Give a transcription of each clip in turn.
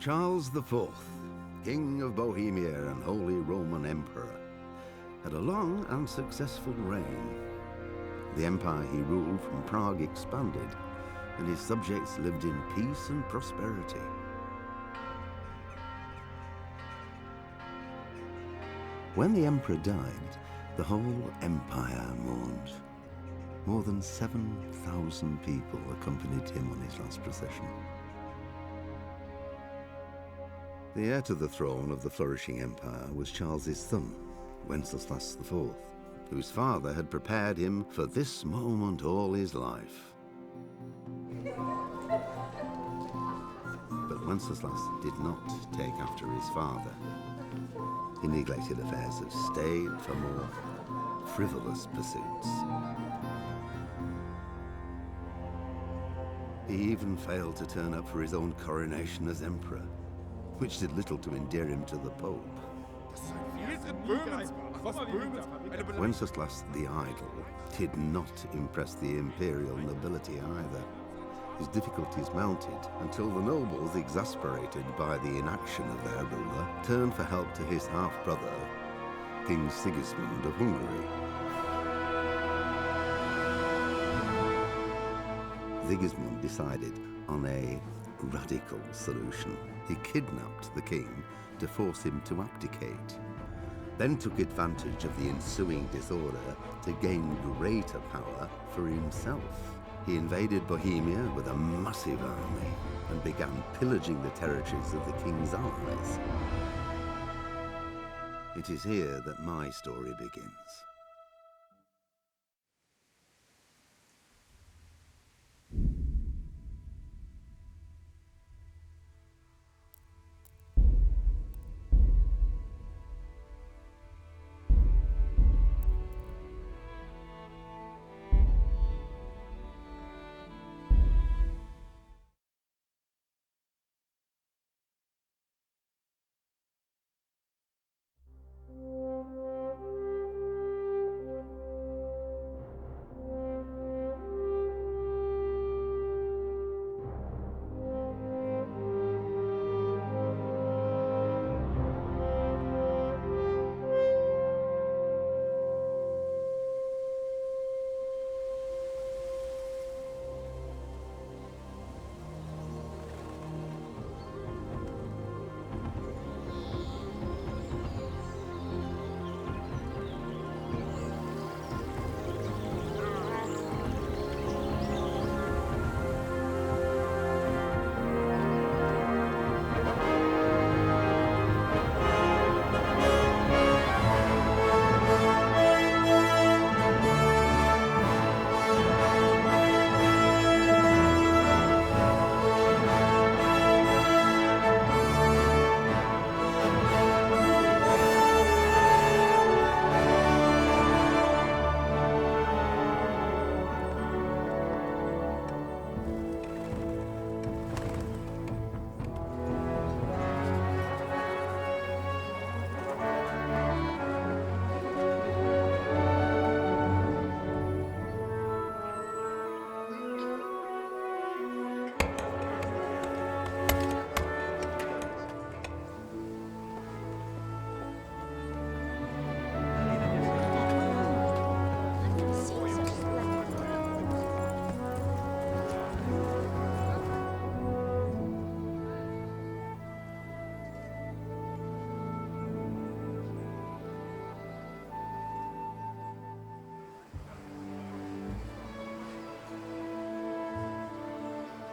Charles IV, King of Bohemia and Holy Roman Emperor, had a long and successful reign. The empire he ruled from Prague expanded, and his subjects lived in peace and prosperity. When the emperor died, the whole empire mourned. More than 7,000 people accompanied him on his last procession. The heir to the throne of the flourishing empire was Charles's son, Wenceslas IV, whose father had prepared him for this moment all his life. But Wenceslas did not take after his father. He neglected affairs of state for more frivolous pursuits. He even failed to turn up for his own coronation as emperor, which did little to endear him to the Pope. Wenceslas the Idle did not impress the imperial nobility either. His difficulties mounted until the nobles, exasperated by the inaction of their ruler, turned for help to his half-brother, King Sigismund of Hungary. Sigismund decided on a radical solution. He kidnapped the king to force him to abdicate, then took advantage of the ensuing disorder to gain greater power for himself. He invaded Bohemia with a massive army and began pillaging the territories of the king's allies. It is here that my story begins.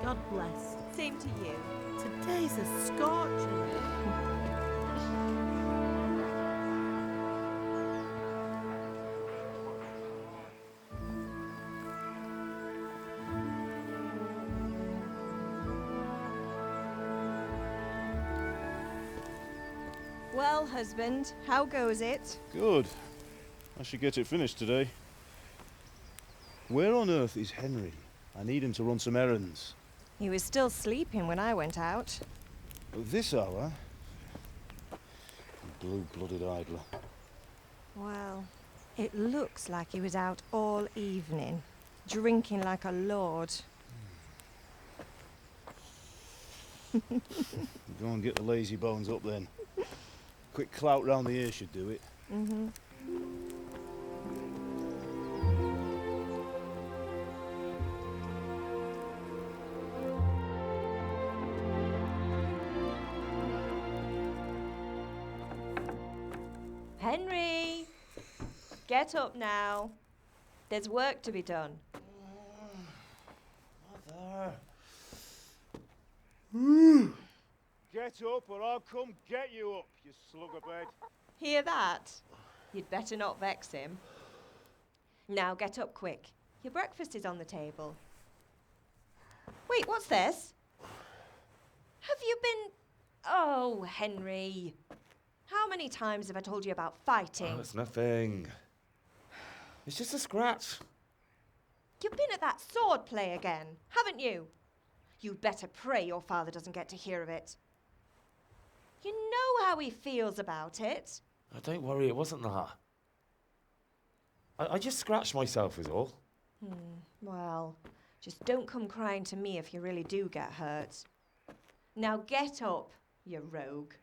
God bless. Same to you. Today's a scorcher. Well, husband, how goes it? Good. I should get it finished today. Where on earth is Henry? I need him to run some errands. He was still sleeping when I went out. At this hour? Blue-blooded idler. Well, it looks like he was out all evening, drinking like a lord. Go and get the lazy bones up then. Quick clout round the ear should do it. Mm-hmm. Henry! Get up now. There's work to be done. Mother. Get up or I'll come get you up, you slugabed. Hear that? You'd better not vex him. Now get up quick. Your breakfast is on the table. Wait, what's this? Have you been... Oh, Henry. How many times have I told you about fighting? Oh, it's nothing. It's just a scratch. You've been at that sword play again, haven't you? You'd better pray your father doesn't get to hear of it. You know how he feels about it. Oh, don't worry, it wasn't that. I just scratched myself is all. Well, just don't come crying to me if you really do get hurt. Now get up, you rogue.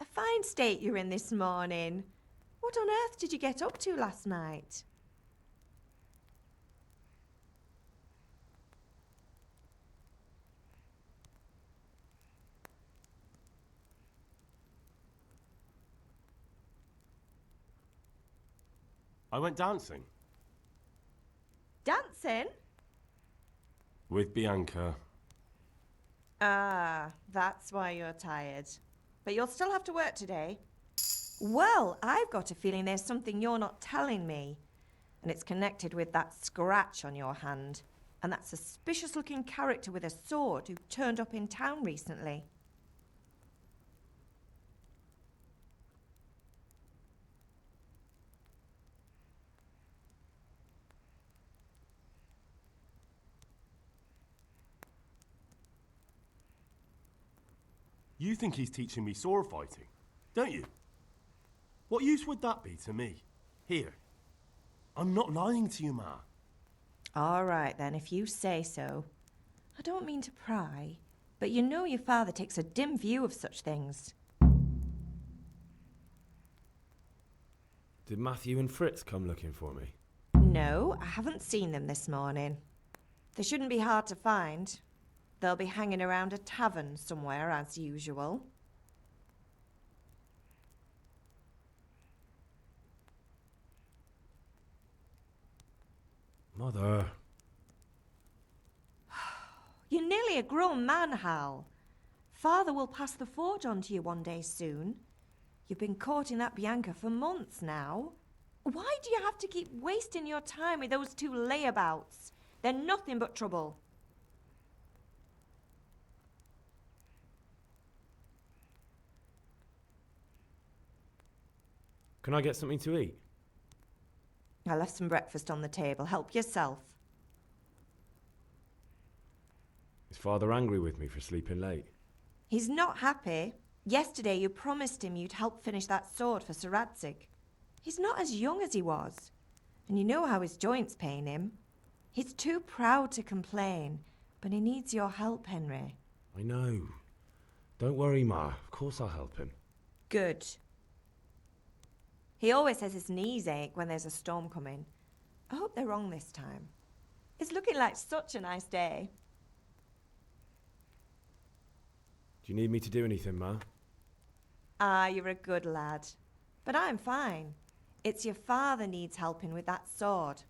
A fine state you're in this morning. What on earth did you get up to last night? I went dancing. Dancing? With Bianca. Ah, that's why you're tired. But you'll still have to work today. Well, I've got a feeling there's something you're not telling me. And it's connected with that scratch on your hand. And that suspicious-looking character with a sword who turned up in town recently. You think he's teaching me sword fighting, don't you? What use would that be to me? Here. I'm not lying to you, Ma. All right, then, if you say so. I don't mean to pry, but you know your father takes a dim view of such things. Did Matthew and Fritz come looking for me? No, I haven't seen them this morning. They shouldn't be hard to find. They'll be hanging around a tavern somewhere, as usual. Mother. You're nearly a grown man, Hal. Father will pass the forge on to you one day soon. You've been courting that Bianca for months now. Why do you have to keep wasting your time with those two layabouts? They're nothing but trouble. Can I get something to eat? I left some breakfast on the table. Help yourself. Is Father angry with me for sleeping late? He's not happy. Yesterday you promised him you'd help finish that sword for Sir Radzig. He's not as young as he was. And you know how his joints pain him. He's too proud to complain, but he needs your help, Henry. I know. Don't worry, Ma. Of course I'll help him. Good. He always says his knees ache when there's a storm coming. I hope they're wrong this time. It's looking like such a nice day. Do you need me to do anything, Ma? Ah, you're a good lad. But I'm fine. It's your father needs helping with that sword.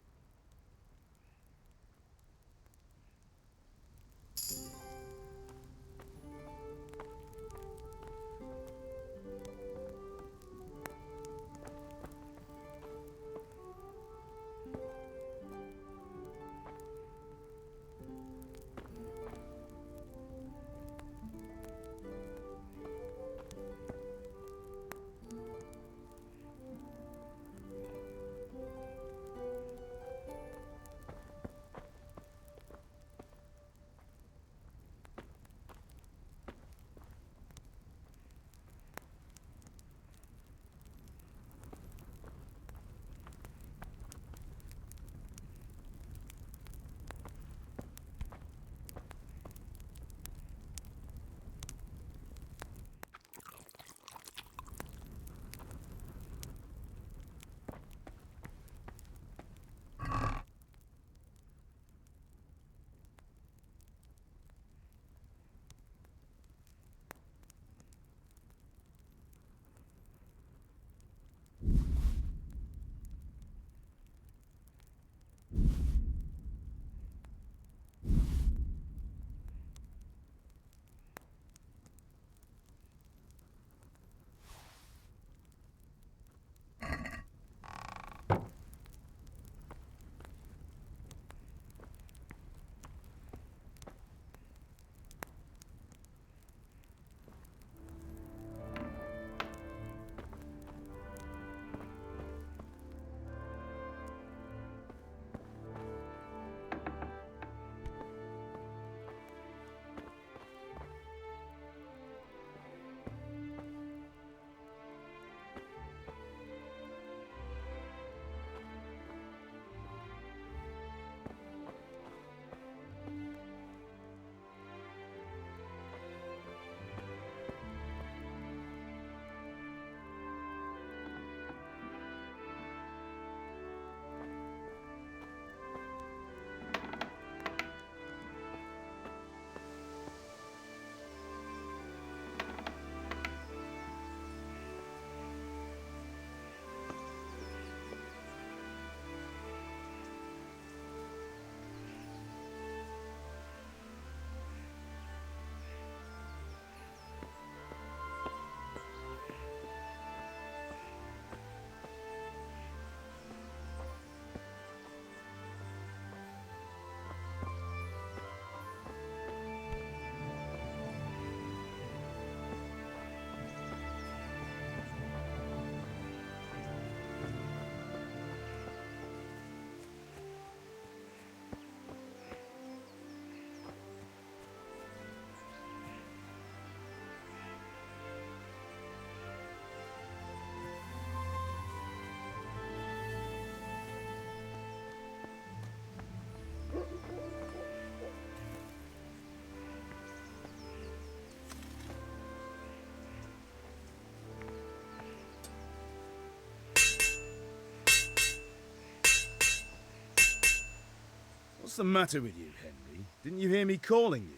What's the matter with you, Henry? Didn't you hear me calling you?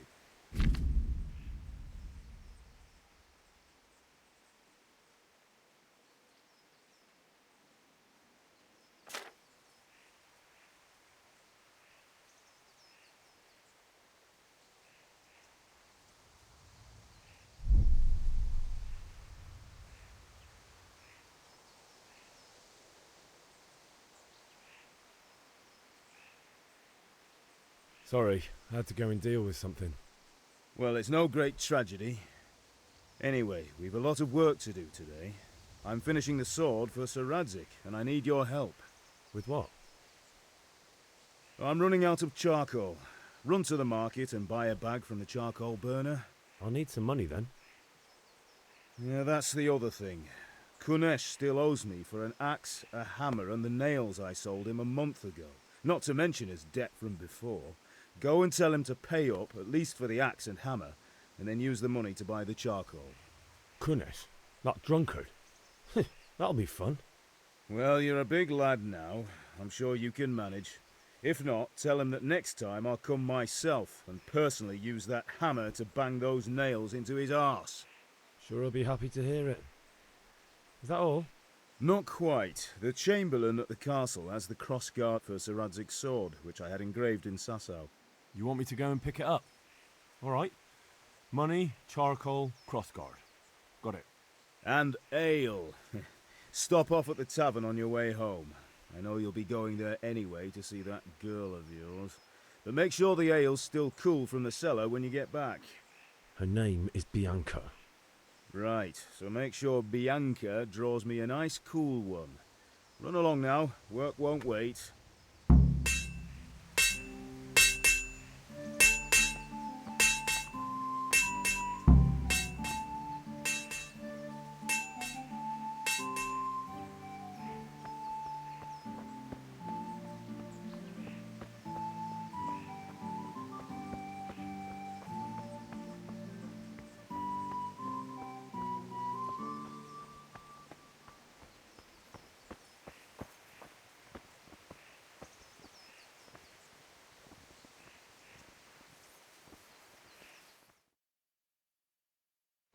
Sorry, I had to go and deal with something. Well, it's no great tragedy. Anyway, we've a lot of work to do today. I'm finishing the sword for Sir Radzig, and I need your help. With what? I'm running out of charcoal. Run to the market and buy a bag from the charcoal burner. I'll need some money then. Yeah, that's the other thing. Kunesh still owes me for an axe, a hammer, and the nails I sold him a month ago. Not to mention his debt from before. Go and tell him to pay up, at least for the axe and hammer, and then use the money to buy the charcoal. Kunesh? That drunkard? That'll be fun. Well, you're a big lad now. I'm sure you can manage. If not, tell him that next time I'll come myself and personally use that hammer to bang those nails into his arse. Sure I'll be happy to hear it. Is that all? Not quite. The Chamberlain at the castle has the crossguard for Sir Radzig's sword, which I had engraved in Sasau. You want me to go and pick it up? All right. Money, charcoal, crossguard. Got it. And ale. Stop off at the tavern on your way home. I know you'll be going there anyway to see that girl of yours. But make sure the ale's still cool from the cellar when you get back. Her name is Bianca. Right, so make sure Bianca draws me a nice cool one. Run along now, work won't wait.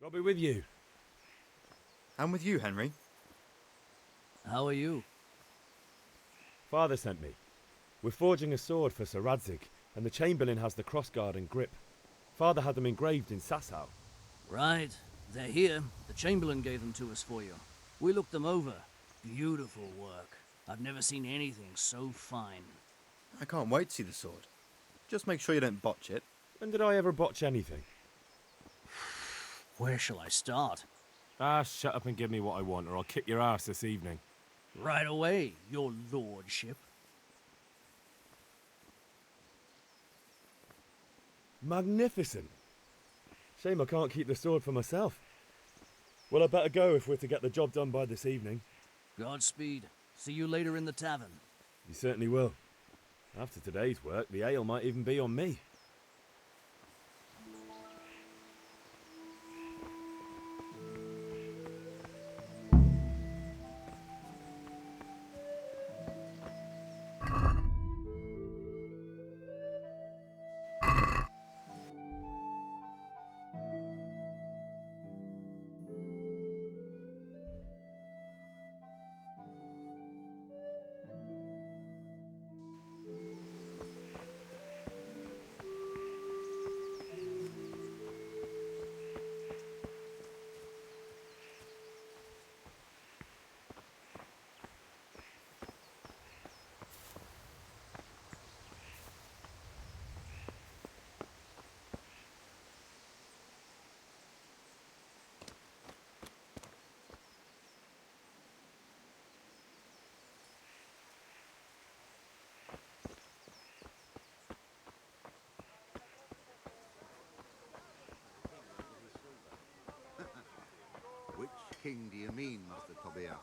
I'll be with you. I'm with you, Henry. How are you? Father sent me. We're forging a sword for Sir Radzig, and the Chamberlain has the crossguard and grip. Father had them engraved in Sasau. Right. They're here. The Chamberlain gave them to us for you. We looked them over. Beautiful work. I've never seen anything so fine. I can't wait to see the sword. Just make sure you don't botch it. When did I ever botch anything? Where shall I start? Shut up and give me what I want, or I'll kick your ass this evening. Right away, your lordship. Magnificent. Shame I can't keep the sword for myself. Well, I better go if we're to get the job done by this evening. Godspeed. See you later in the tavern. You certainly will. After today's work, the ale might even be on me. Which king do you mean, Master Tobias?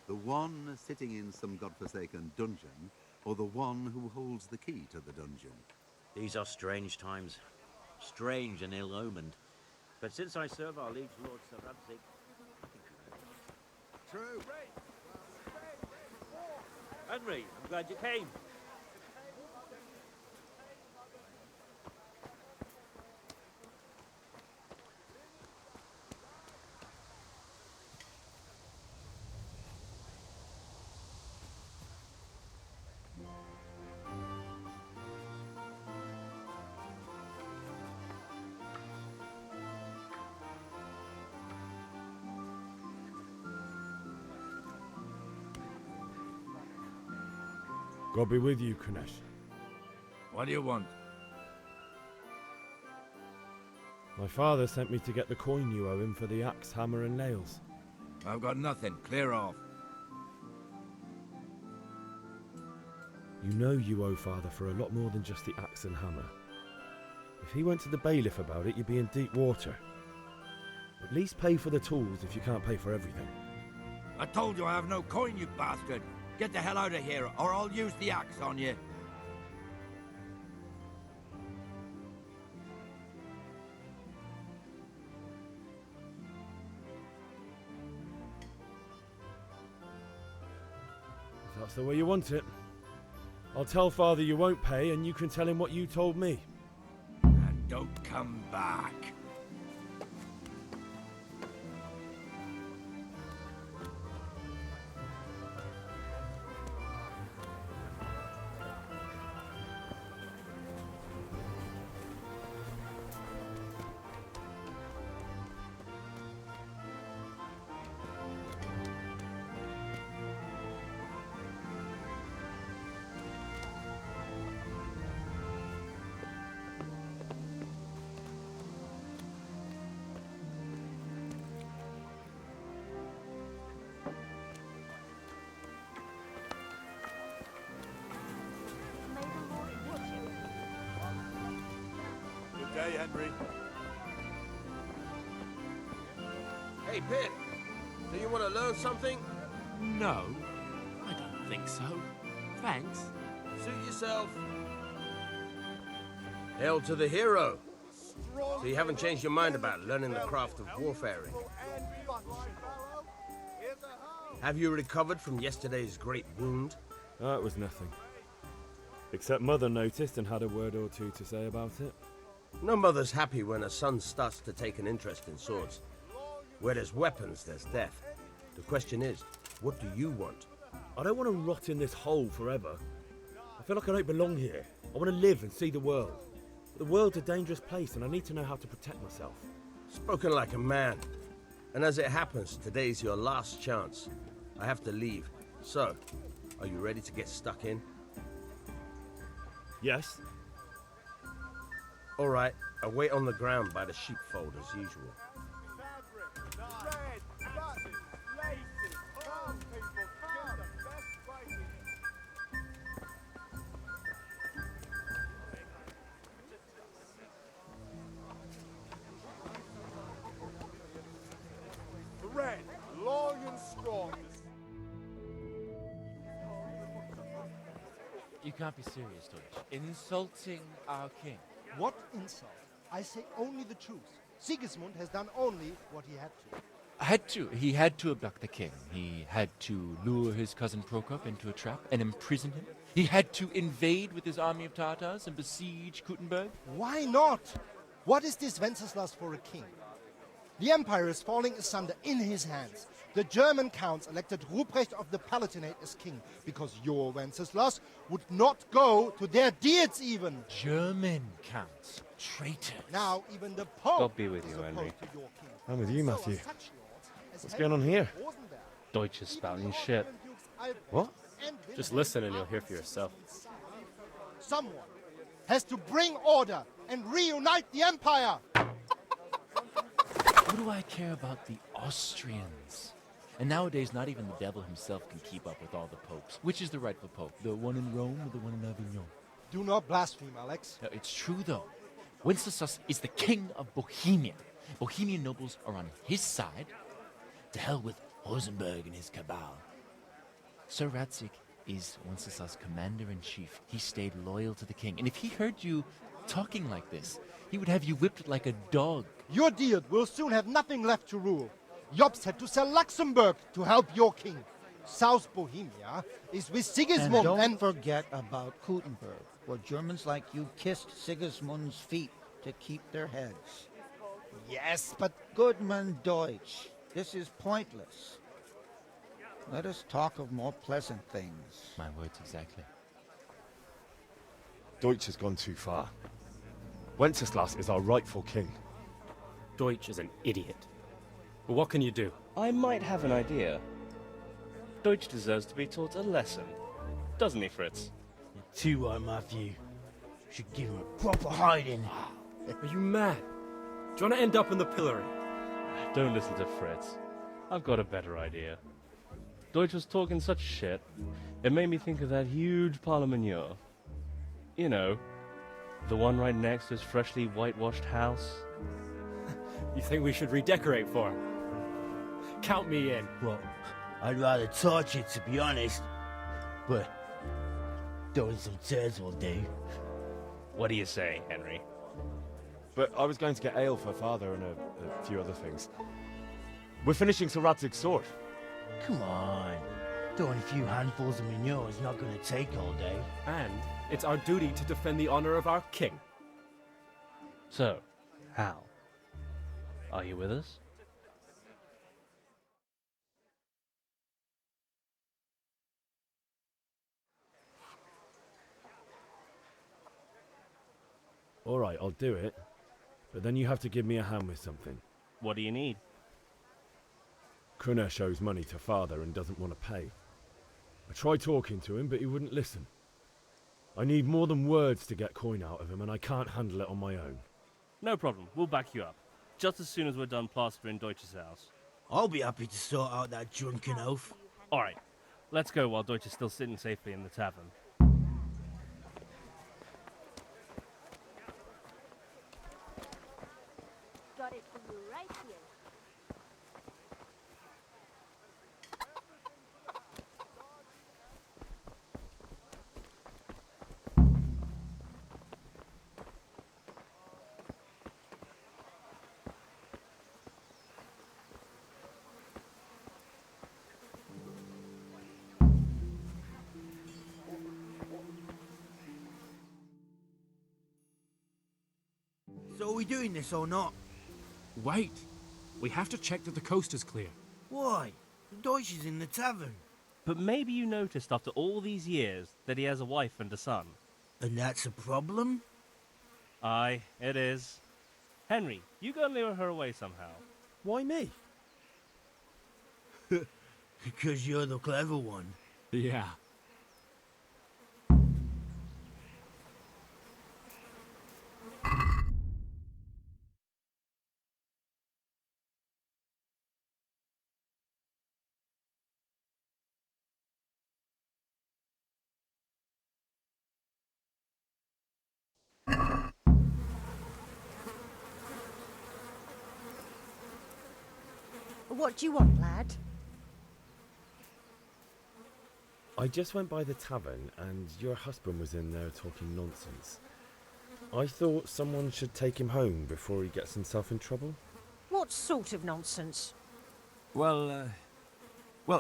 The one sitting in some godforsaken dungeon, or the one who holds the key to the dungeon? These are strange times. Strange and ill-omened. But since I serve our liege lord Sir Radzig... True. Henry, I'm glad you came. God be with you, Kunesh. What do you want? My father sent me to get the coin you owe him for the axe, hammer, and nails. I've got nothing. Clear off. You know you owe father for a lot more than just the axe and hammer. If he went to the bailiff about it, you'd be in deep water. At least pay for the tools if you can't pay for everything. I told you I have no coin, you bastard. Get the hell out of here, or I'll use the axe on you. If that's the way you want it, I'll tell father you won't pay, and you can tell him what you told me. And don't come back. May the Lord watch you. Good day, Henry. Hey, Pitt, do you want to learn something? No, I don't think so. Thanks. Suit yourself. Hail to the hero. So you haven't changed your mind about learning the craft of warfaring? Have you recovered from yesterday's great wound? That was nothing. Except Mother noticed and had a word or two to say about it. No mother's happy when a son starts to take an interest in swords. Where there's weapons, there's death. The question is, what do you want? I don't want to rot in this hole forever. I feel like I don't belong here. I want to live and see the world. The world's a dangerous place and I need to know how to protect myself. Spoken like a man. And as it happens, today's your last chance. I have to leave. So, are you ready to get stuck in? Yes. All right, I'll wait on the ground by the sheepfold as usual. Red, long and strong. You can't be serious, Deutsch. Insulting our king. What insult? I say only the truth. Sigismund has done only what he had to. He had to abduct the king. He had to lure his cousin Prokop into a trap and imprison him. He had to invade with his army of Tartars and besiege Kuttenberg. Why not? What is this Wenceslas for a king? The empire is falling asunder in his hands. The German counts elected Ruprecht of the Palatinate as king because your Wenceslas would not go to their deeds even. German counts. Traitors. Now even the Pope God be with is you, opposed Henry. to your king. I'm with you, So are Matthew. such lords as What's going on here? Henry of Rosenberg. Deutsch is spouting shit. What? Just listen and you'll hear for yourself. Someone has to bring order and reunite the empire. What do I care about the Austrians? And nowadays, not even the devil himself can keep up with all the popes. Which is the rightful pope? The one in Rome or the one in Avignon? Do not blaspheme, Alex. No, it's true, though. Wenceslas is the king of Bohemia. Bohemian nobles are on his side. To hell with Rosenberg and his cabal. Sir Radzik is Wenceslas' commander-in-chief. He stayed loyal to the king. And if he heard you talking like this, he would have you whipped like a dog. Your Diet will soon have nothing left to rule. Jobst had to sell Luxembourg to help your king. South Bohemia is with Sigismund and don't forget about Kuttenberg, where Germans like you kissed Sigismund's feet to keep their heads. Yes, but... Goodman Deutsch, this is pointless. Let us talk of more pleasant things. My words exactly. Deutsch has gone too far. Wenceslas is our rightful king. Deutsch is an idiot. But what can you do? I might have an idea. Deutsch deserves to be taught a lesson. Doesn't he, Fritz? Too right, Matthew. Should give him a proper hiding. Are you mad? Do you want to end up in the pillory? Don't listen to Fritz. I've got a better idea. Deutsch was talking such shit, it made me think of that huge pile of manure. You know, the one right next to his freshly whitewashed house. You think we should redecorate for him? Count me in. Well, I'd rather torch it, to be honest. But throwing some turds will do. What do you say, Henry? But I was going to get ale for Father and a few other things. We're finishing Sir Radzig's sword. Come on. Throwing a few handfuls of manure is not going to take all day. And it's our duty to defend the honor of our king. So, Hal, are you with us? All right, I'll do it. But then you have to give me a hand with something. What do you need? Krunner owes money to Father and doesn't want to pay. I tried talking to him, but he wouldn't listen. I need more than words to get coin out of him, and I can't handle it on my own. No problem, we'll back you up. Just as soon as we're done plastering Deutsch's house. I'll be happy to sort out that drunken oaf. Alright, let's go while Deutsch is still sitting safely in the tavern. Got it for you right here. So are we doing this or not? Wait. We have to check that the coast is clear. Why? The Deutsch is in the tavern. But maybe you noticed after all these years that he has a wife and a son. And that's a problem? Aye, it is. Henry, you go and lure her away somehow. Why me? Because you're the clever one. Yeah. What do you want, lad? I just went by the tavern and your husband was in there talking nonsense. I thought someone should take him home before he gets himself in trouble. What sort of nonsense? Well,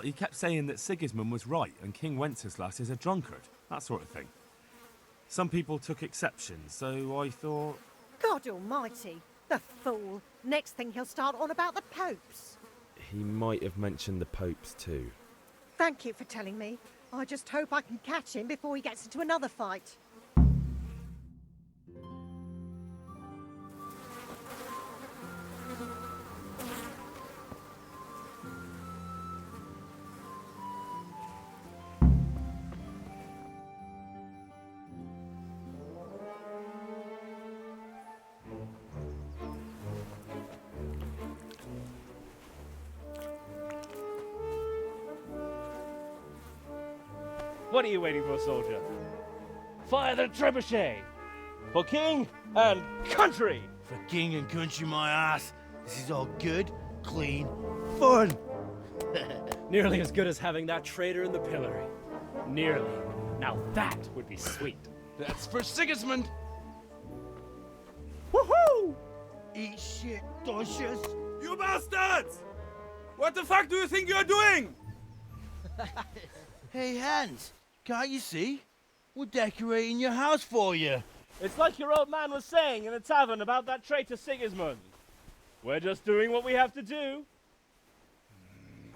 he kept saying that Sigismund was right and King Wenceslas is a drunkard, that sort of thing. Some people took exception, so I thought... God almighty, the fool. Next thing he'll start on about the popes. He might have mentioned the popes too. Thank you for telling me. I just hope I can catch him before he gets into another fight. What are you waiting for, soldier? Fire the trebuchet! For king and country! For king and country, my ass. This is all good, clean, fun. Nearly as good as having that traitor in the pillory. Nearly. Now that would be sweet. That's for Sigismund! Woohoo! Eat shit, Deutsches. You bastards! What the fuck do you think you're doing? Hey, Hans, can't you see? We're decorating your house for you. It's like your old man was saying in the tavern about that traitor Sigismund. We're just doing what we have to do.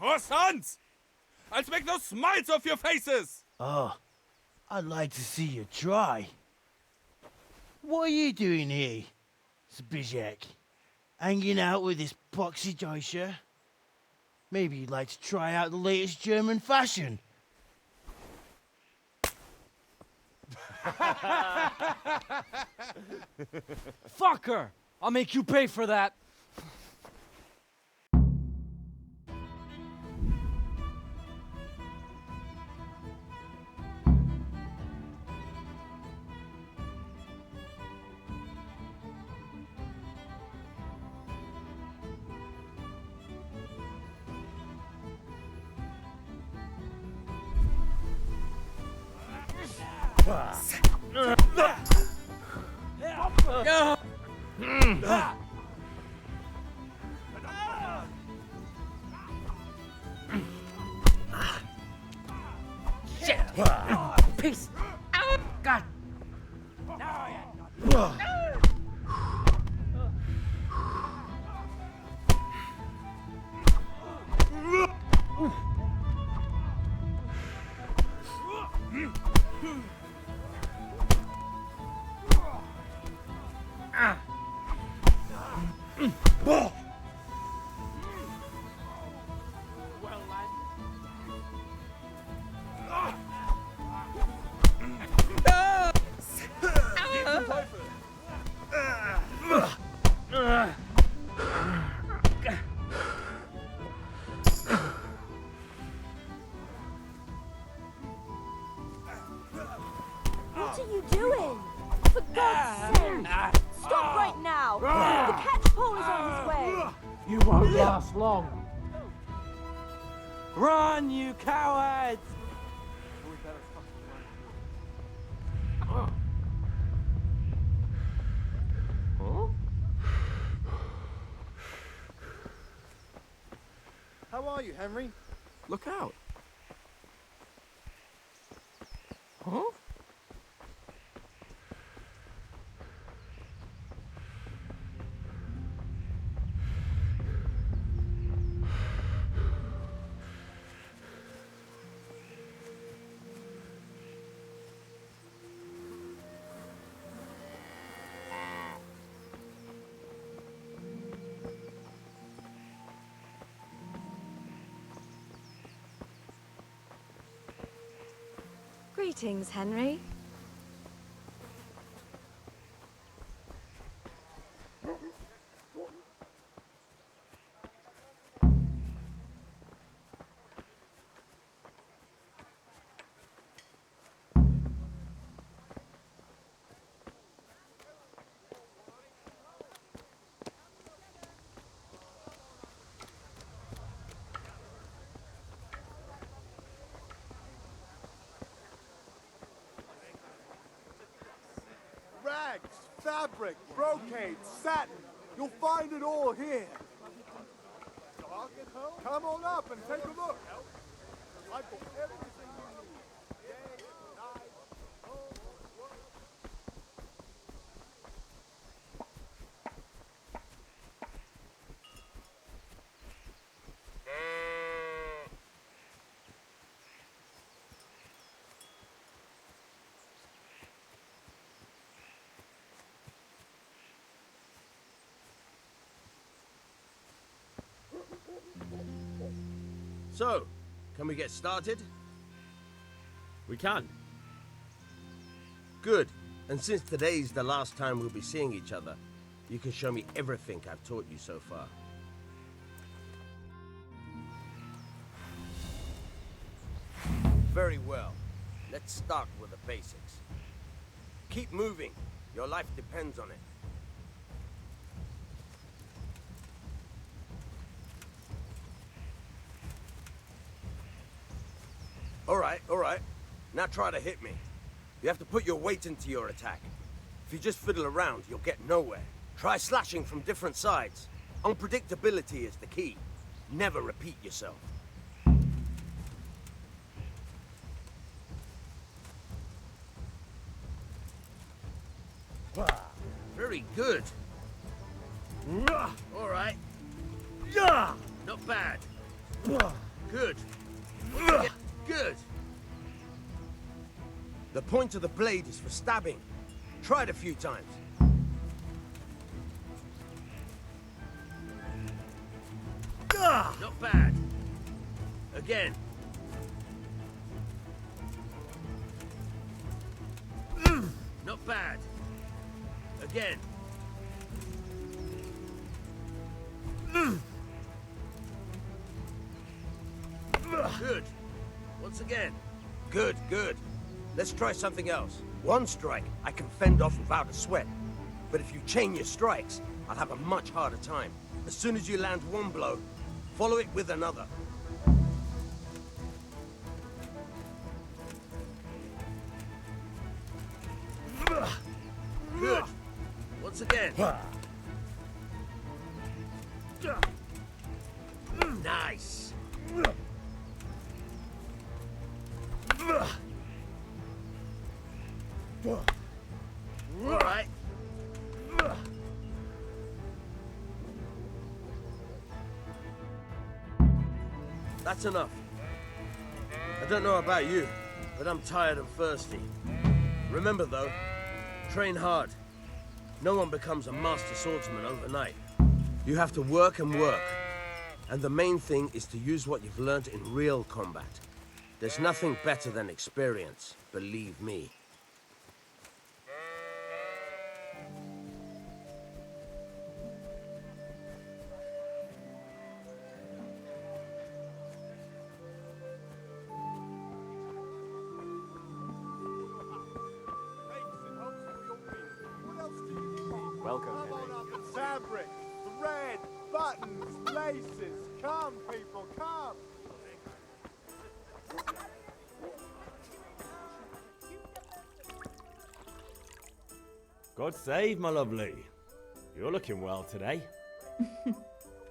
Oh, sons! I'll make those smiles off your faces! Oh, I'd like to see you try. What are you doing here, Zbigniew? Hanging out with this poxy Deutscher? Maybe you'd like to try out the latest German fashion. Fucker! I'll make you pay for that. Shit! Peace! God! What are you doing? For God's sake! Stop right now! The catchpole is on his way! You won't last long. Run, you cowards! How are you, Henry? Look out. Huh? Greetings, Henry. Rags, fabric, brocade, satin. You'll find it all here. Come on up and take a look. I've got everything you need. Day, night, home, work. So, can we get started? We can. Good. And since today's the last time we'll be seeing each other, you can show me everything I've taught you so far. Very well. Let's start with the basics. Keep moving. Your life depends on it. All right. Now try to hit me. You have to put your weight into your attack. If you just fiddle around, you'll get nowhere. Try slashing from different sides. Unpredictability is the key. Never repeat yourself. Very good. All right. Not bad. Good. Good. The point of the blade is for stabbing. Try it a few times. Not bad. Again. Not bad. Again. Good. Once again. Good, good. Let's try something else. One strike, I can fend off without a sweat. But if you chain your strikes, I'll have a much harder time. As soon as you land one blow, follow it with another. Good. Once again. Nice. All right. That's enough. I don't know about you, but I'm tired and thirsty. Remember though, train hard. No one becomes a master swordsman overnight. You have to work and work. And the main thing is to use what you've learned in real combat. There's nothing better than experience, believe me. Welcome, Henry. The fabric, thread, buttons, laces. Come, people, come. God save, my lovely. You're looking well today.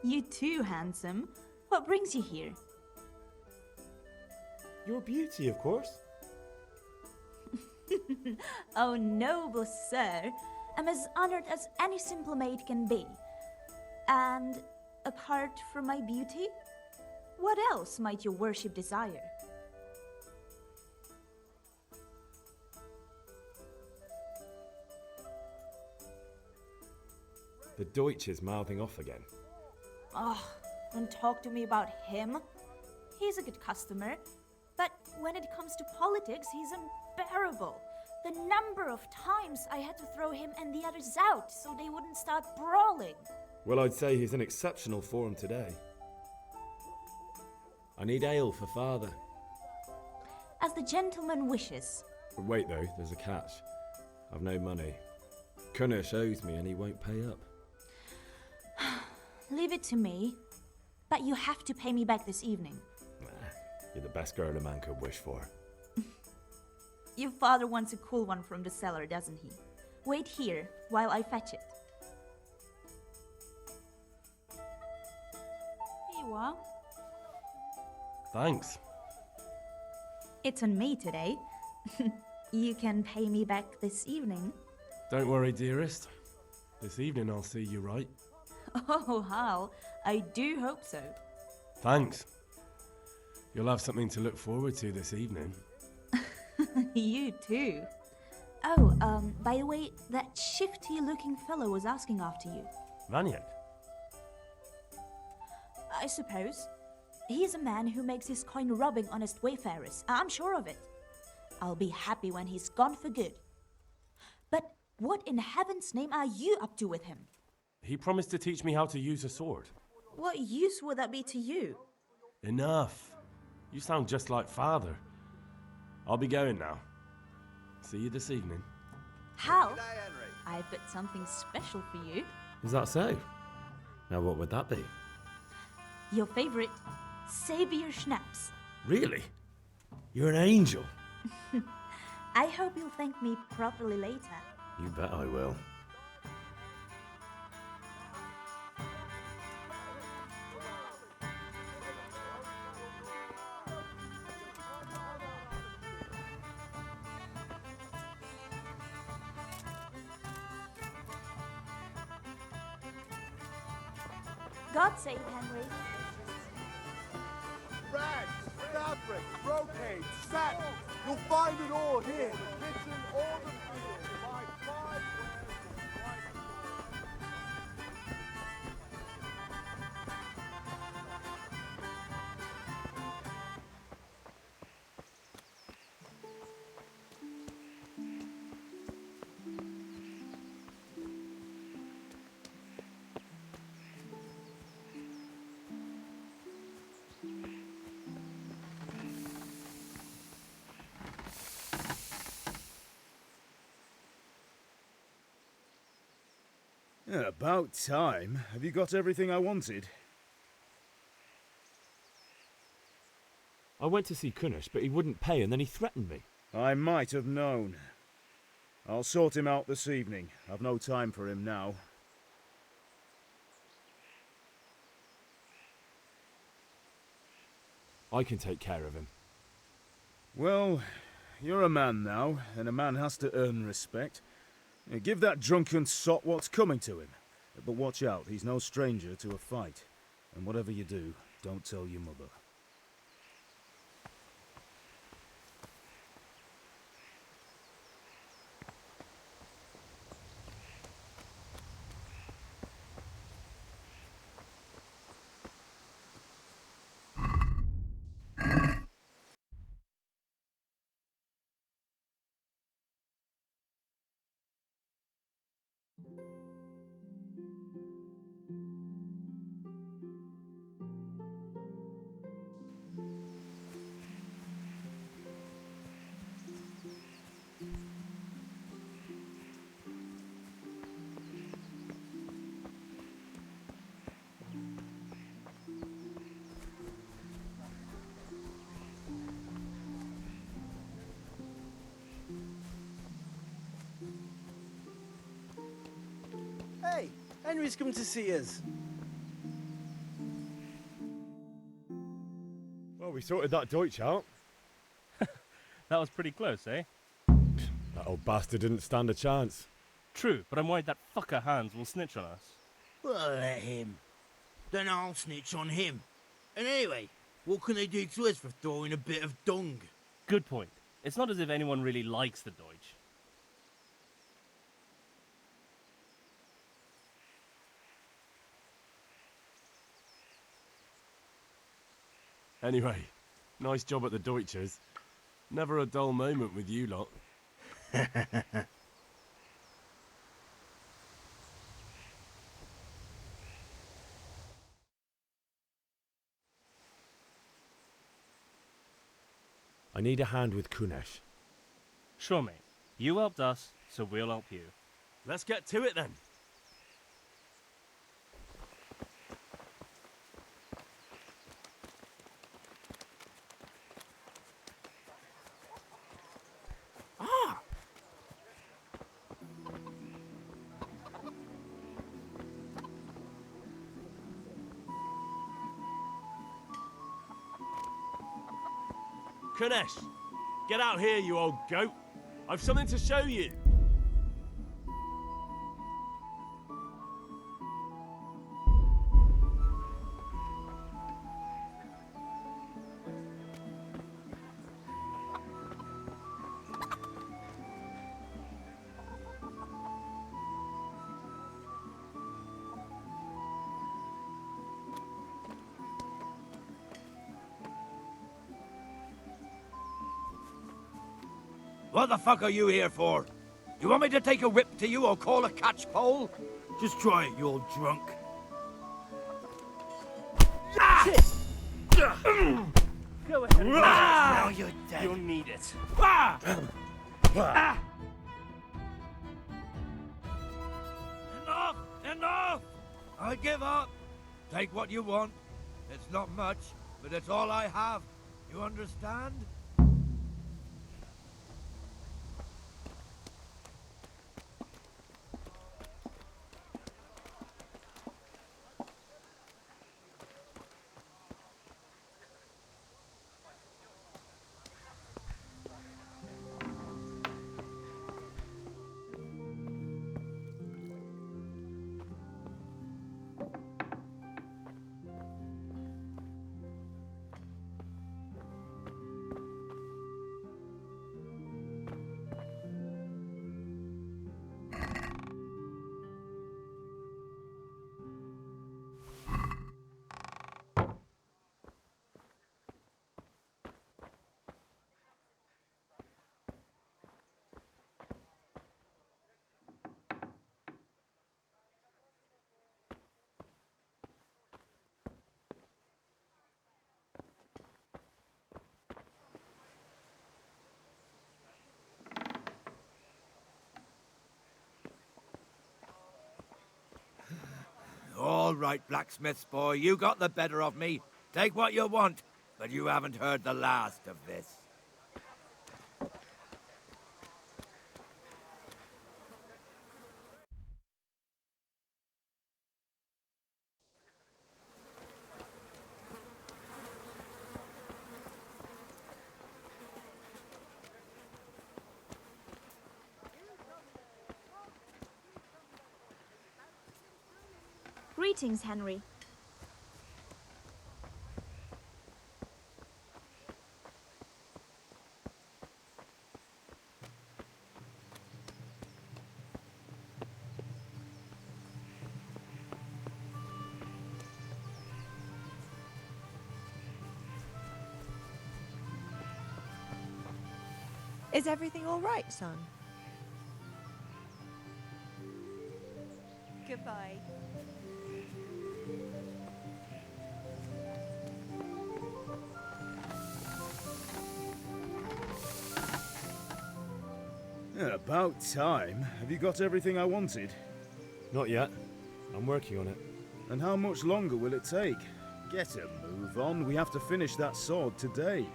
You too, handsome. What brings you here? Your beauty, of course. Oh, noble sir. I'm as honored as any simple maid can be. And apart from my beauty, what else might your worship desire? The Deutsch is mouthing off again. Oh, don't talk to me about him. He's a good customer, but when it comes to politics, he's unbearable. The number of times I had to throw him and the others out so they wouldn't start brawling. Well, I'd say he's in exceptional form today. I need ale for father. As the gentleman wishes. But wait though, there's a catch. I've no money. Kunnish owes me and he won't pay up. Leave it to me, but you have to pay me back this evening. You're the best girl a man could wish for. Your father wants a cool one from the cellar, doesn't he? Wait here while I fetch it. Here you are. Thanks. It's on me today. You can pay me back this evening. Don't worry, dearest. This evening I'll see you right. Oh, Hal, I do hope so. Thanks. You'll have something to look forward to this evening. You too. Oh, by the way, that shifty-looking fellow was asking after you. Vaniak? I suppose. He's a man who makes his coin robbing honest wayfarers. I'm sure of it. I'll be happy when he's gone for good. But what in heaven's name are you up to with him? He promised to teach me how to use a sword. What use would that be to you? Enough. You sound just like father. I'll be going now. See you this evening. Hal, I've got something special for you. Is that so? Now what would that be? Your favorite Savior Schnapps. Really? You're an angel. I hope you'll thank me properly later. You bet I will. God save Henry. Rags, fabric, brocade, satin. You'll find it all here. The kitchen, all the fields. My 5 wares of white. Yeah, about time. Have you got everything I wanted? I went to see Kunesh, but he wouldn't pay, and then he threatened me. I might have known. I'll sort him out this evening. I've no time for him now. I can take care of him. Well, you're a man now, and a man has to earn respect. Give that drunken sot what's coming to him. But watch out, he's no stranger to a fight. And whatever you do, don't tell your mother. Hey, Henry's come to see us. Well, we sorted that Deutsch out. That was pretty close, eh? That old bastard didn't stand a chance. True, but I'm worried that fucker Hans will snitch on us. Well, let him. Then I'll snitch on him. And anyway, what can they do to us for throwing a bit of dung? Good point. It's not as if anyone really likes the Deutsch. Anyway, nice job at the Deutschers. Never a dull moment with you lot. I need a hand with Kunesh. Sure, mate. You helped us, so we'll help you. Let's get to it then. Ah! Kunesh, get out here, you old goat. I've something to show you. What the fuck are you here for? You want me to take a whip to you or call a catch pole? Just try it, you old drunk. Ah! Go ahead. Now you're dead. You'll need it. Ah! Enough! Enough! I give up. Take what you want. It's not much, but it's all I have. You understand? All right, blacksmith's boy, you got the better of me. Take what you want, but you haven't heard the last of this. Greetings, Henry. Is everything all right, son? Goodbye. Yeah, about time. Have you got everything I wanted? Not yet. I'm working on it. And how much longer will it take? Get a move on. We have to finish that sword today.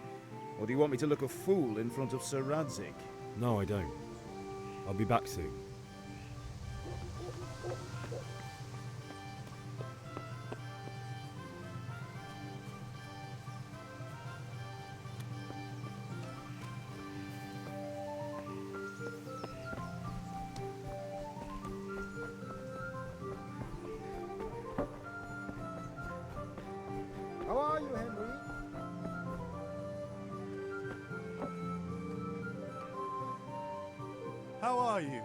Or do you want me to look a fool in front of Sir Radzig? No, I don't. I'll be back soon. How are you, Henry? How are you?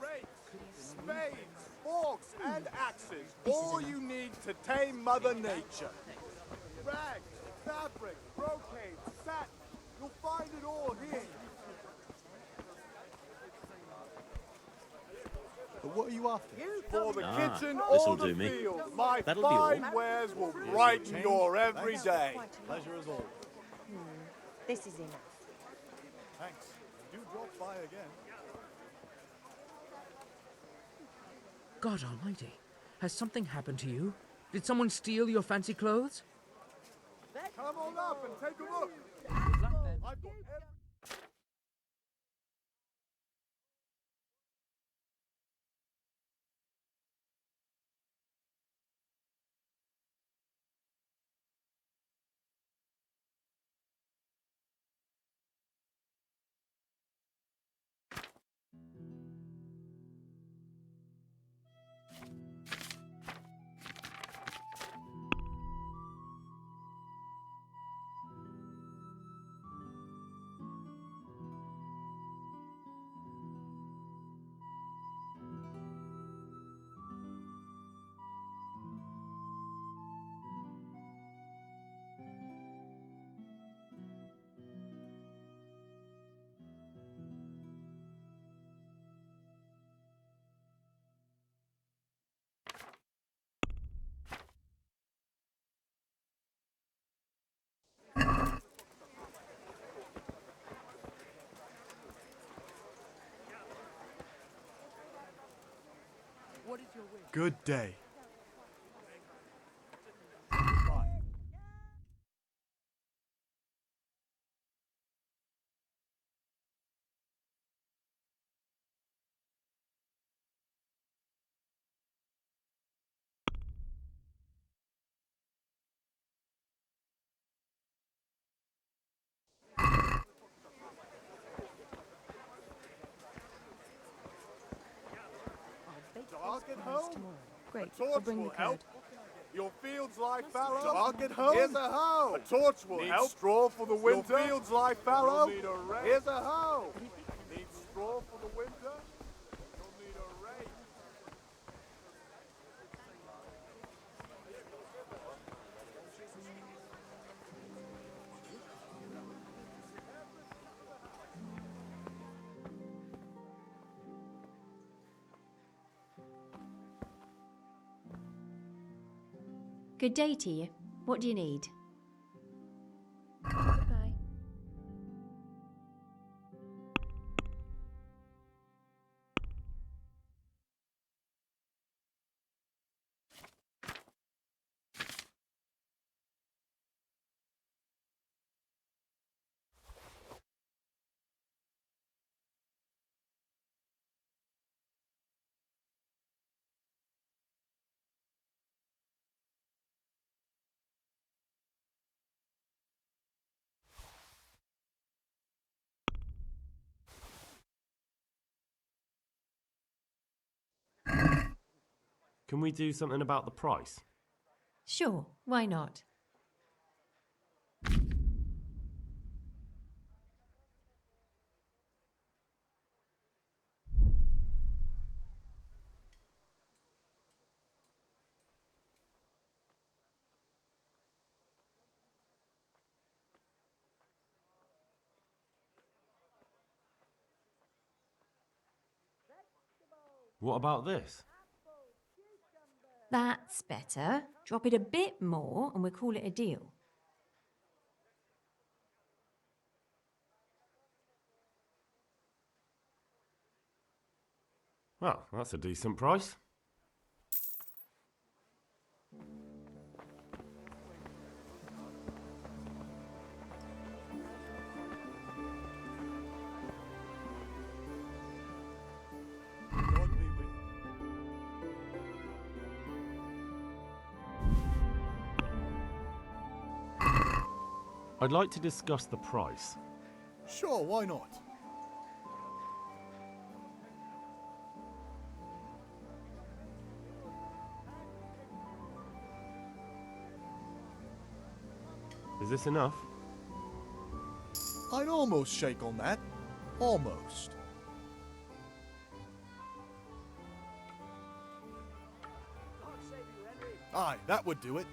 Rakes, spades, forks, and axes. All you need to tame Mother Nature. Rags, fabric, brocade, satin. You'll find it all here. But what are you after? For the kitchen this'll or the do me. field, my That'll be all. fine wares will brighten your every day. Pleasure as always. This is enough. Thanks. Do drop by again. God almighty. Has something happened to you? Did someone steal your fancy clothes? Come on up and take a look. I've got every... Good day. I'll bake So I'll those get pies home. tomorrow. Great. A torch I'll bring the will help. code. Your fields lie fallow. Target hoe. Here's a hoe. A torch will help. Straw for the winter. Your fields lie fallow. You'll need a rake. Here's a hoe. Need straw for the winter. You'll need a rake. Good day to you. What do you need? Goodbye. Can we do something about the price? Sure, why not? What about this? That's better. Drop it a bit more and we'll call it a deal. Well, that's a decent price. I'd like to discuss the price. Sure, why not? Is this enough? I'd almost shake on that. Almost. Aye, that would do it.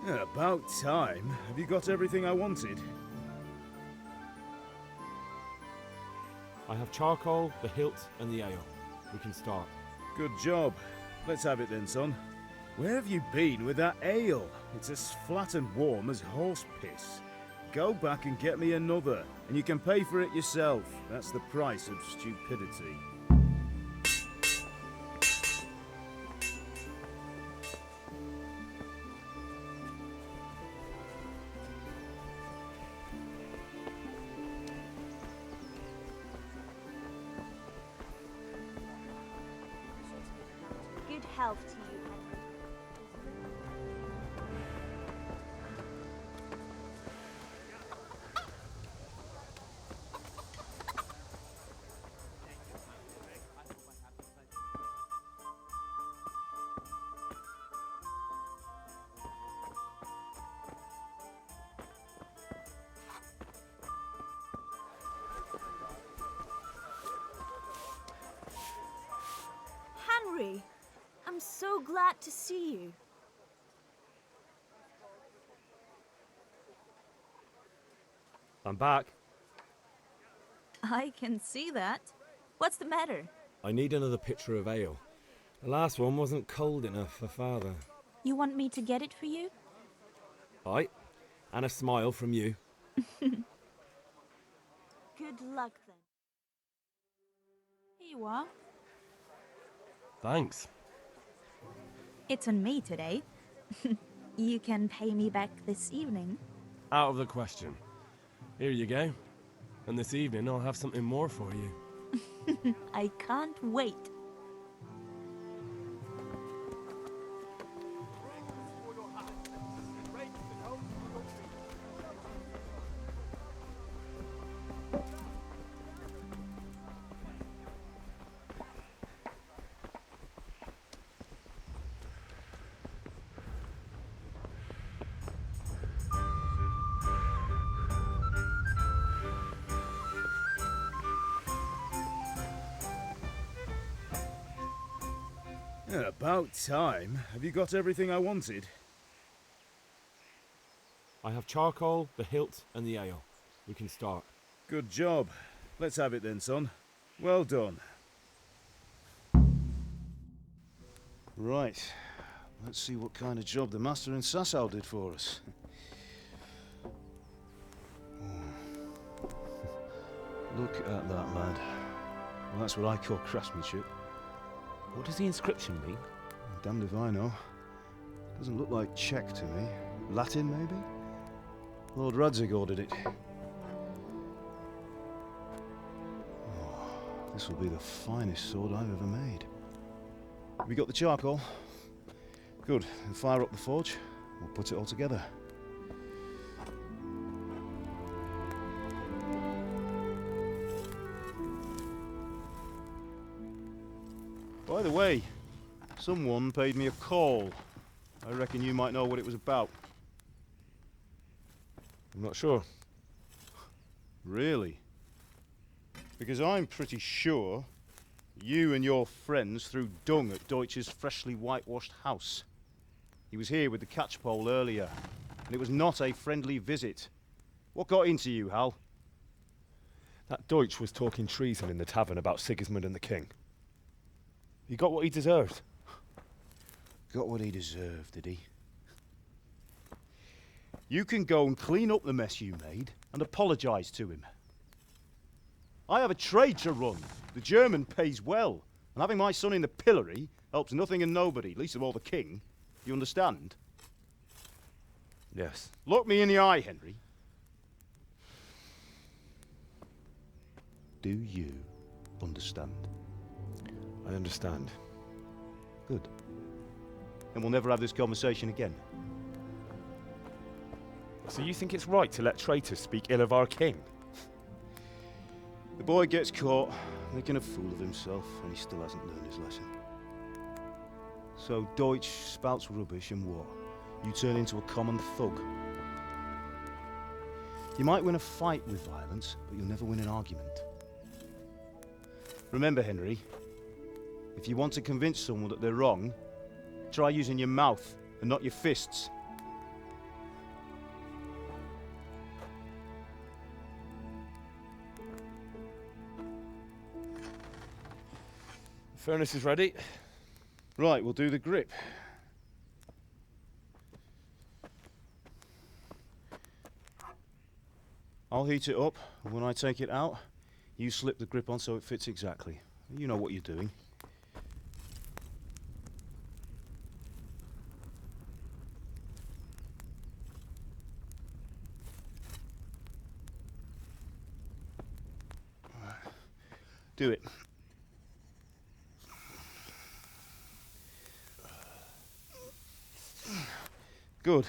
Yeah, about time. Have you got everything I wanted? I have charcoal, the hilt, and the ale. We can start. Good job. Let's have it then, son. Where have you been with that ale? It's as flat and warm as horse piss. Go back and get me another, and you can pay for it yourself. That's the price of stupidity. Good health to you, Henry. Henry, I'm so glad to see you. I'm back. I can see that. What's the matter? I need another pitcher of ale. The last one wasn't cold enough for Father. You want me to get it for you? Aye, and a smile from you. Good luck then. Here you are. Thanks. It's on me today. You can pay me back this evening. Out of the question. Here you go. And this evening I'll have something more for you. I can't wait. Yeah, about time. Have you got everything I wanted? I have charcoal, the hilt, and the ale. We can start. Good job. Let's have it then, son. Well done. Right. Let's see what kind of job the master in Sasau did for us. Look at that, lad. Well, that's what I call craftsmanship. What does the inscription mean? Damned if I know. Doesn't look like Czech to me. Latin, maybe? Lord Radzig ordered it. Oh, this will be the finest sword I've ever made. Have you got the charcoal? Good. Then fire up the forge. We'll put it all together. By the way, someone paid me a call. I reckon you might know what it was about. I'm not sure. Really? Because I'm pretty sure you and your friends threw dung at Deutsch's freshly whitewashed house. He was here with the catchpole earlier, and it was not a friendly visit. What got into you, Hal? That Deutsch was talking treason in the tavern about Sigismund and the king. He got what he deserved. Got what he deserved, did he? You can go and clean up the mess you made and apologise to him. I have a trade to run. The German pays well, and having my son in the pillory helps nothing and nobody, least of all the king. You understand? Yes. Look me in the eye, Henry. Do you understand? I understand. Good. And we'll never have this conversation again. So you think it's right to let traitors speak ill of our king? The boy gets caught making a fool of himself, and he still hasn't learned his lesson. So Deutsch spouts rubbish, and what? You turn into a common thug. You might win a fight with violence, but you'll never win an argument. Remember, Henry, if you want to convince someone that they're wrong, try using your mouth and not your fists. The furnace is ready. Right, we'll do the grip. I'll heat it up, and when I take it out, you slip the grip on so it fits exactly. You know what you're doing. Do it. Good.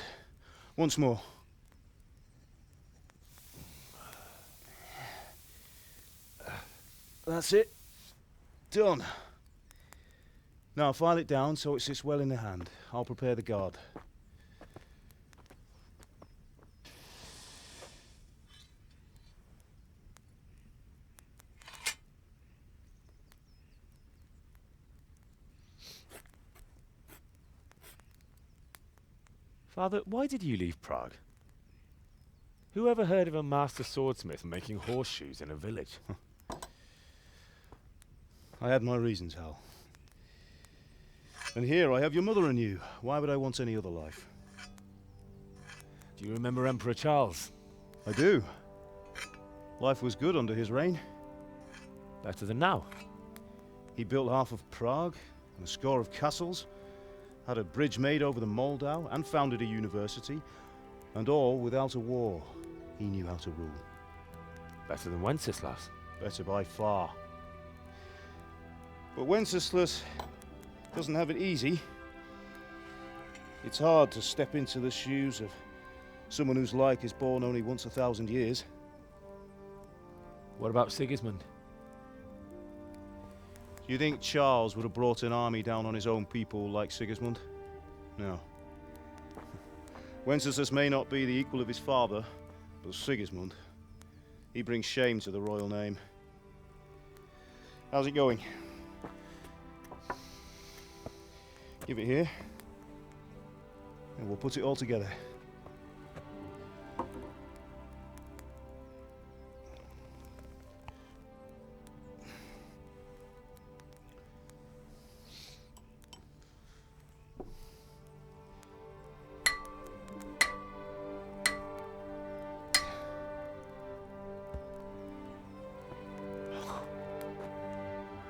Once more. That's it. Done. Now file it down so it sits well in the hand. I'll prepare the guard. Father, why did you leave Prague? Who ever heard of a master swordsmith making horseshoes in a village? I had my reasons, Hal. And here I have your mother and you. Why would I want any other life? Do you remember Emperor Charles? I do. Life was good under his reign. Better than now. He built half of Prague and a score of castles, had a bridge made over the Moldau, and founded a university, and all without a war. He knew how to rule. Better than Wenceslas. Better by far. But Wenceslas doesn't have it easy. It's hard to step into the shoes of someone whose like is born only once 1,000 years. What about Sigismund? Do you think Charles would have brought an army down on his own people like Sigismund? No. Wenceslas may not be the equal of his father, but Sigismund, he brings shame to the royal name. How's it going? Give it here, and we'll put it all together.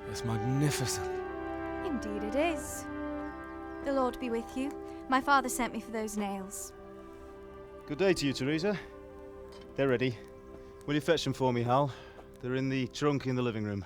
It's magnificent. Indeed it is. The Lord be with you. My father sent me for those nails. Good day to you, Teresa. They're ready. Will you fetch them for me, Hal? They're in the trunk in the living room.